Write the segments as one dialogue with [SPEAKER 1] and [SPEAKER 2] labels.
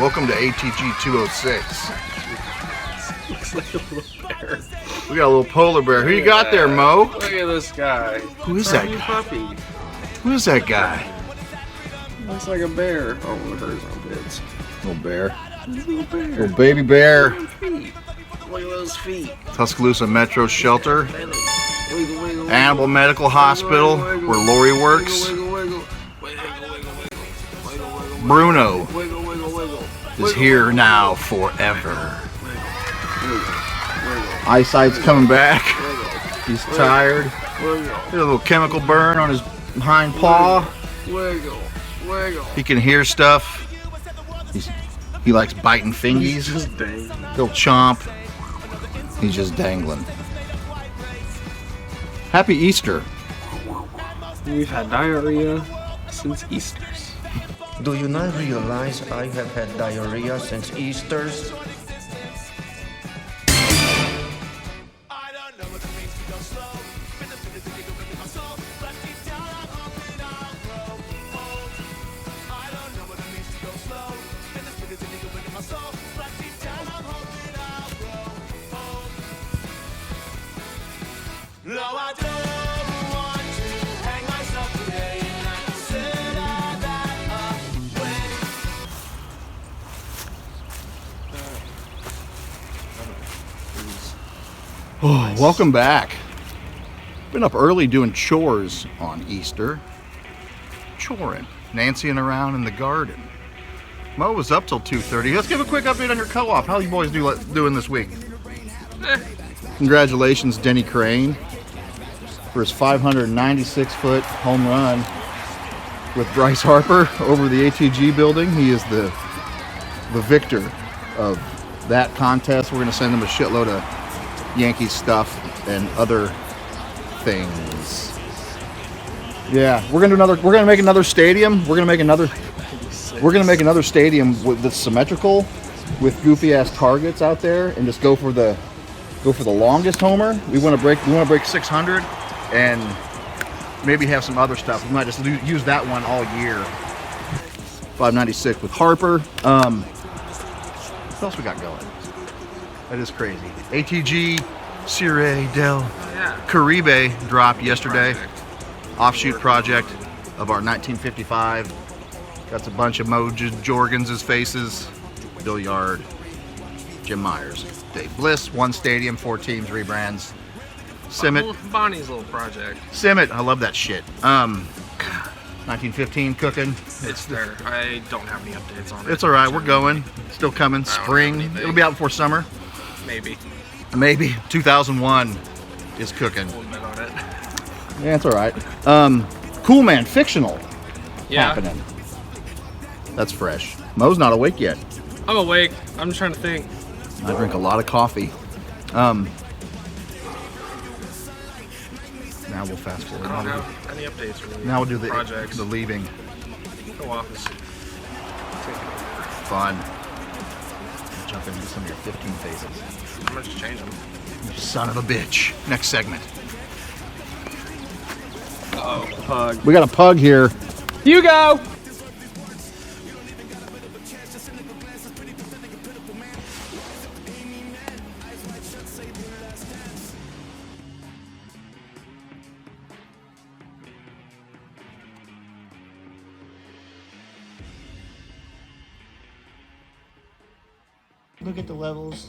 [SPEAKER 1] Welcome to ATG 206.
[SPEAKER 2] Looks like a little bear.
[SPEAKER 1] We got a little polar bear. Who you got there, Mo?
[SPEAKER 2] Look at this guy.
[SPEAKER 1] Who is that guy?
[SPEAKER 2] Puppy.
[SPEAKER 1] Who is that guy?
[SPEAKER 2] Looks like a bear. Oh, look at his armpits.
[SPEAKER 1] Little bear.
[SPEAKER 2] Little bear.
[SPEAKER 1] Little baby bear.
[SPEAKER 2] Feet. Look at those feet.
[SPEAKER 1] Tuscaloosa Metro Shelter.
[SPEAKER 2] Wiggle, wiggle, wiggle.
[SPEAKER 1] Animal Medical Hospital,
[SPEAKER 2] Wiggle,
[SPEAKER 1] where Lori works.
[SPEAKER 2] Wiggle, wiggle, wiggle. Wiggle, wiggle, wiggle. Wiggle, wiggle,
[SPEAKER 1] Bruno
[SPEAKER 2] wiggle, wiggle, wiggle.
[SPEAKER 1] is here now forever.
[SPEAKER 2] Wiggle,
[SPEAKER 1] Eyesight's coming back.
[SPEAKER 2] wiggle,
[SPEAKER 1] He's tired.
[SPEAKER 2] wiggle,
[SPEAKER 1] Got a little chemical burn on his hind paw.
[SPEAKER 2] wiggle, wiggle.
[SPEAKER 1] He can hear stuff. He likes biting
[SPEAKER 2] He's
[SPEAKER 1] fingies.
[SPEAKER 2] just dang.
[SPEAKER 1] He'll chomp. He's just dangling. Happy Easter.
[SPEAKER 2] We've had diarrhea since Easter's.
[SPEAKER 3] Do you not realize I have had diarrhea since Easter's?
[SPEAKER 4] No, I don't want to hang myself today, and I consider that a win.
[SPEAKER 1] Oh, welcome back. Been up early doing chores on Easter. Choring. Nancying around in the garden. Mo was up till 2:30. Let's give a quick update on your co-op. How you boys doing this week? Congratulations, Denny Crane, for his 596-foot home run with Bryce Harper over the ATG building. He is the victor of that contest. We're going to send him a shitload of Yankees stuff and other things. Yeah, we're gonna make another stadium. We're gonna make another stadium that's symmetrical with goofy ass targets out there, and just go for the longest homer. We want to break 600, and maybe have some other stuff. We might just use that one all year. 596 with Harper. What else we got going? That is crazy. ATG Sierra del Caribe dropped yesterday. Offshoot project of our 1955. Got a bunch of Mo Jorgens' faces. Bill Yard, Jim Myers, Dave Bliss, one stadium, 4 teams, rebrands. Simmet.
[SPEAKER 2] Bonnie's little project.
[SPEAKER 1] Simmet, I love that shit. 1915 cooking.
[SPEAKER 2] It's there. I don't have any updates on it.
[SPEAKER 1] It's all right. We're going. Still coming. Spring. It'll be out before summer. Maybe. 2001 is cooking.
[SPEAKER 2] A little bit on it.
[SPEAKER 1] Yeah, it's all right. Cool Man, fictional.
[SPEAKER 2] Yeah.
[SPEAKER 1] Happening. That's fresh. Mo's not awake yet.
[SPEAKER 2] I'm awake. I'm just trying to think.
[SPEAKER 1] I drink a lot of coffee. Now we'll fast forward.
[SPEAKER 2] I don't have any updates really.
[SPEAKER 1] Now we'll do the
[SPEAKER 2] projects.
[SPEAKER 1] the leaving.
[SPEAKER 2] Go office.
[SPEAKER 1] Fun. Jump into some of your 15 faces.
[SPEAKER 2] I'm gonna just change them.
[SPEAKER 1] You son of a bitch. Next segment.
[SPEAKER 2] Oh, pug.
[SPEAKER 1] We got a pug here.
[SPEAKER 2] You go.
[SPEAKER 5] Look at the levels.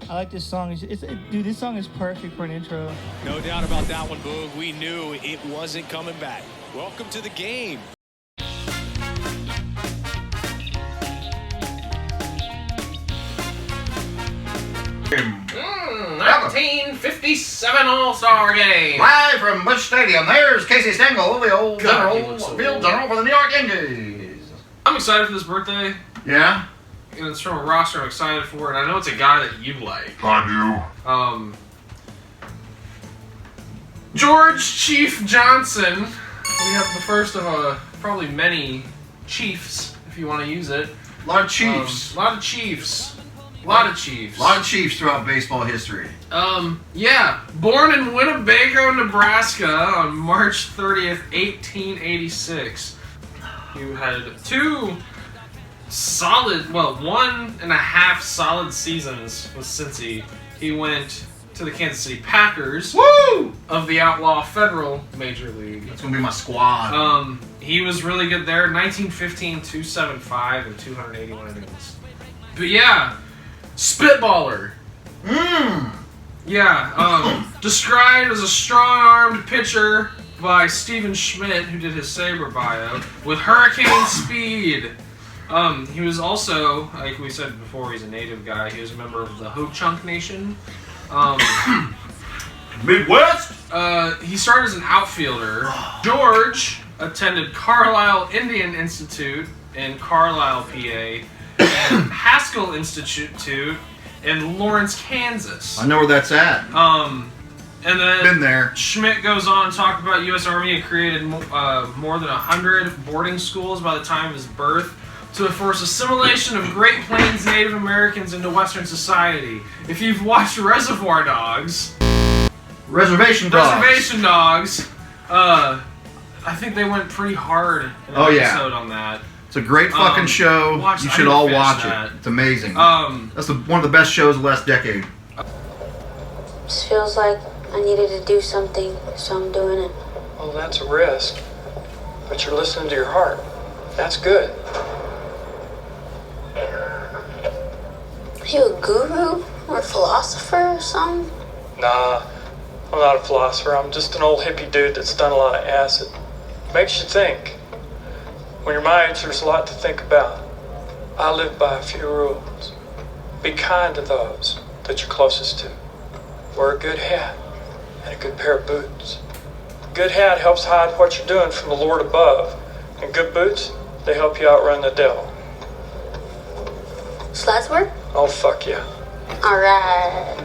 [SPEAKER 5] I like this song. Dude, this song is perfect for an intro.
[SPEAKER 6] No doubt about that one, Boog. We knew it wasn't coming back. Welcome to the game.
[SPEAKER 2] 1957 All-Star Game.
[SPEAKER 1] Live from Busch Stadium, there's Casey Stengel, the old
[SPEAKER 2] God, he
[SPEAKER 1] general,
[SPEAKER 2] looks so
[SPEAKER 1] field
[SPEAKER 2] old.
[SPEAKER 1] general for the New York Yankees.
[SPEAKER 2] I'm excited for this birthday,
[SPEAKER 1] Yeah?
[SPEAKER 2] and it's from a roster I'm excited for, and I know it's a guy that you like.
[SPEAKER 1] I
[SPEAKER 2] George Chief Johnson. We have the first of probably many Chiefs, if you want to use it.
[SPEAKER 1] do. A lot of Chiefs.
[SPEAKER 2] A lot of Chiefs. A lot of Chiefs.
[SPEAKER 1] A lot of Chiefs throughout baseball history.
[SPEAKER 2] Yeah. Born in Winnebago, Nebraska on March 30th, 1886. He had 1.5 solid seasons with Cincy. He went to the Kansas City Packers of the Outlaw Federal Major League.
[SPEAKER 1] That's going to be my squad.
[SPEAKER 2] He was really good there. 1915, 275, and 281 innings. But yeah, spitballer. Yeah, described as a strong-armed pitcher by Steven Schmidt, who did his Sabre bio, with hurricane speed. He was also, like we said before, he's a native guy. He was a member of the Ho-Chunk Nation.
[SPEAKER 1] Midwest?
[SPEAKER 2] He started as an outfielder. George attended Carlisle Indian Institute in Carlisle, PA, and Haskell Institute in Lawrence, Kansas.
[SPEAKER 1] I know where that's at.
[SPEAKER 2] And then
[SPEAKER 1] Been there.
[SPEAKER 2] Schmidt goes on to talk about U.S. Army had created more than 100 boarding schools by the time of his birth to enforce assimilation of Great Plains Native Americans into Western society. If you've watched Reservoir Dogs,
[SPEAKER 1] Reservation Dogs.
[SPEAKER 2] I think they went pretty hard in an
[SPEAKER 1] Oh, yeah.
[SPEAKER 2] episode on that.
[SPEAKER 1] It's a great fucking show. You
[SPEAKER 2] I
[SPEAKER 1] should
[SPEAKER 2] need
[SPEAKER 1] all
[SPEAKER 2] to finish
[SPEAKER 1] watch
[SPEAKER 2] that.
[SPEAKER 1] it. It's amazing.
[SPEAKER 2] Um,
[SPEAKER 1] That's one of the best shows of the last decade.
[SPEAKER 7] Just feels like I needed to do something, so I'm doing it.
[SPEAKER 8] Well, that's a risk, but you're listening to your heart. That's good.
[SPEAKER 7] Are you a guru or a philosopher or something?
[SPEAKER 8] Nah, I'm not a philosopher. I'm just an old hippie dude that's done a lot of acid. Makes you think. When you're my age, there's a lot to think about. I live by a few rules. Be kind to those that you're closest to. Wear a good hat and a good pair of boots. A good hat helps hide what you're doing from the Lord above. And good boots, they help you outrun the devil.
[SPEAKER 7] Slats work?
[SPEAKER 8] Oh, fuck yeah.
[SPEAKER 7] Alright.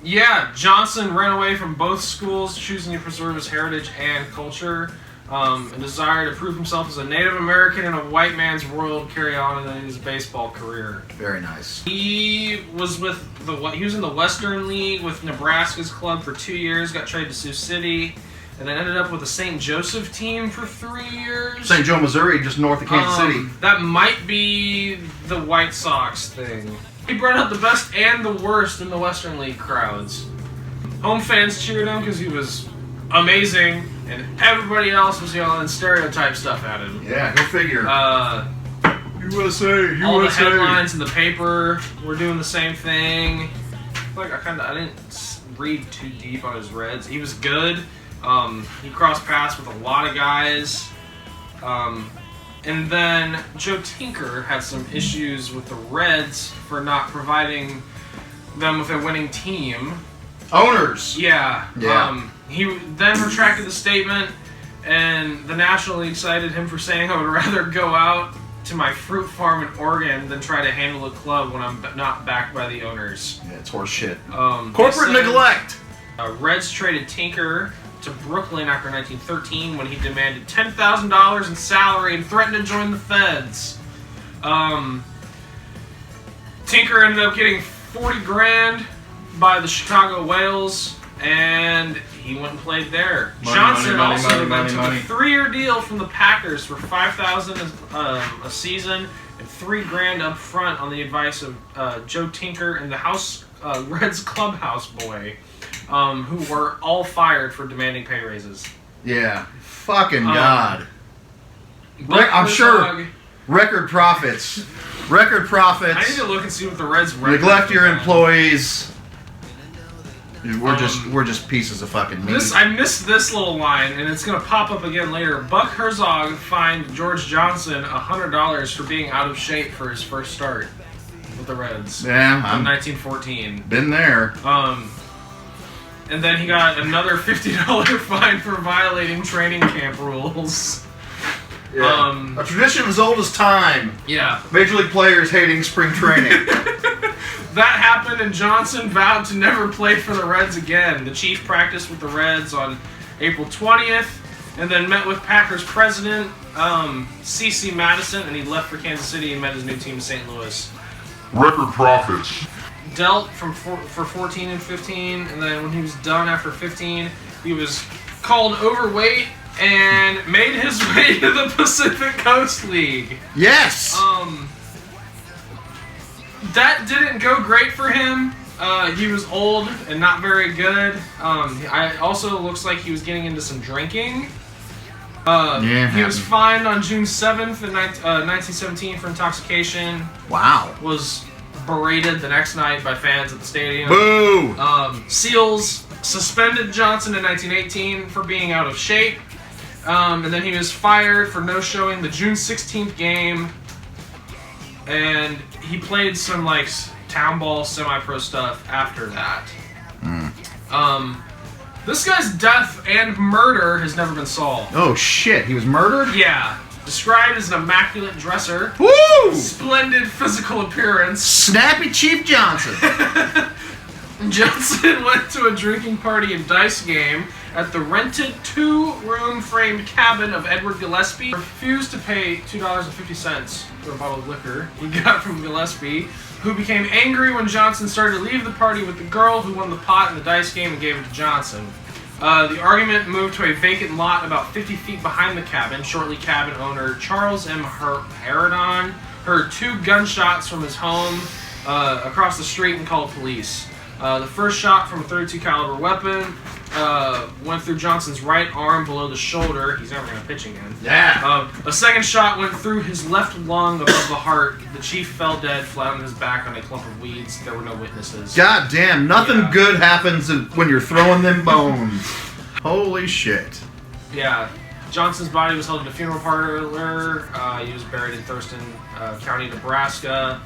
[SPEAKER 2] Yeah, Johnson ran away from both schools, choosing to preserve his heritage and culture. A desire to prove himself as a Native American in a white man's world carry on in his baseball career.
[SPEAKER 1] Very nice.
[SPEAKER 2] He was in the Western League with Nebraska's club for 2 years, got traded to Sioux City, and then ended up with the St. Joseph team for 3 years.
[SPEAKER 1] St. Joe, Missouri, just north of Kansas City.
[SPEAKER 2] That might be the White Sox thing. He brought out the best and the worst in the Western League crowds. Home fans cheered him because he was amazing, and everybody else was yelling stereotype stuff at him.
[SPEAKER 1] Yeah, go figure. USA.
[SPEAKER 2] All the headlines in the paper were doing the same thing. Like I didn't read too deep on his Reds. He was good. He crossed paths with a lot of guys. And then Joe Tinker had some issues with the Reds for not providing them with a winning team.
[SPEAKER 1] Owners.
[SPEAKER 2] Yeah.
[SPEAKER 1] Yeah.
[SPEAKER 2] He then retracted the statement, and the National League cited him for saying, "I would rather go out to my fruit farm in Oregon than try to handle a club when I'm not backed by the owners."
[SPEAKER 1] Yeah, it's horse shit.
[SPEAKER 2] Corporate
[SPEAKER 1] Corporate neglect.
[SPEAKER 2] Reds traded Tinker to Brooklyn after 1913 when he demanded $10,000 in salary and threatened to join the Feds. Tinker ended up getting $40,000 by the Chicago Whales, and he went and played there. Johnson also took a 3-year deal from the Packers for $5,000 a season and $3,000 up front on the advice of Joe Tinker and the Reds clubhouse boy, who were all fired for demanding pay raises.
[SPEAKER 1] Yeah. Fucking God. I'm sure record profits. Record profits.
[SPEAKER 2] I need to look and see what the Reds
[SPEAKER 1] Neglect your employees. We're just pieces of fucking meat.
[SPEAKER 2] I missed this little line, and it's gonna pop up again later. Buck Herzog fined George Johnson $100 for being out of shape for his first start with the Reds.
[SPEAKER 1] Yeah,
[SPEAKER 2] in 1914.
[SPEAKER 1] Been there.
[SPEAKER 2] And then he got another $50 fine for violating training camp rules.
[SPEAKER 1] Yeah. A tradition as old as time.
[SPEAKER 2] Yeah.
[SPEAKER 1] Major league players hating spring training.
[SPEAKER 2] That happened, and Johnson vowed to never play for the Reds again. The Chief practiced with the Reds on April 20th, and then met with Packers president C.C. Madison, and he left for Kansas City and met his new team in St. Louis.
[SPEAKER 9] Record profits.
[SPEAKER 2] Dealt for 14 and 15, and then when he was done after 15, he was called overweight and made his way to the Pacific Coast League.
[SPEAKER 1] Yes.
[SPEAKER 2] That didn't go great for him. He was old and not very good. I also looks like he was getting into some drinking. He was fined on June 7th in 1917 for intoxication.
[SPEAKER 1] Wow.
[SPEAKER 2] Was berated the next night by fans at the stadium.
[SPEAKER 1] Boo!
[SPEAKER 2] Seals suspended Johnson in 1918 for being out of shape. And then he was fired for no-showing the June 16th game. And he played some, like, town ball semi-pro stuff after that. This guy's death and murder has never been solved.
[SPEAKER 1] Oh, shit. He was murdered?
[SPEAKER 2] Yeah. Described as an immaculate dresser.
[SPEAKER 1] Woo!
[SPEAKER 2] Splendid physical appearance.
[SPEAKER 1] Snappy Chief Johnson.
[SPEAKER 2] Johnson went to a drinking party and dice game at the rented 2-room framed cabin of Edward Gillespie. Refused to pay $2.50 for a bottle of liquor he got from Gillespie, who became angry when Johnson started to leave the party with the girl who won the pot in the dice game and gave it to Johnson. The argument moved to a vacant lot about 50 feet behind the cabin. Shortly, cabin owner Charles M. Harradon heard 2 gunshots from his home across the street and called police. The first shot from a .32 caliber weapon went through Johnson's right arm below the shoulder. He's never going to pitch again.
[SPEAKER 1] Yeah.
[SPEAKER 2] A second shot went through his left lung above the heart. The chief fell dead, flat on his back on a clump of weeds. There were no witnesses.
[SPEAKER 1] God damn, nothing good happens when you're throwing them bones. Holy shit.
[SPEAKER 2] Yeah. Johnson's body was held in a funeral parlor. He was buried in Thurston County, Nebraska.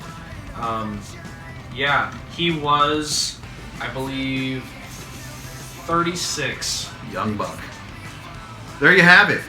[SPEAKER 2] Yeah, he was, I believe, 36.
[SPEAKER 1] Young buck. There you have it.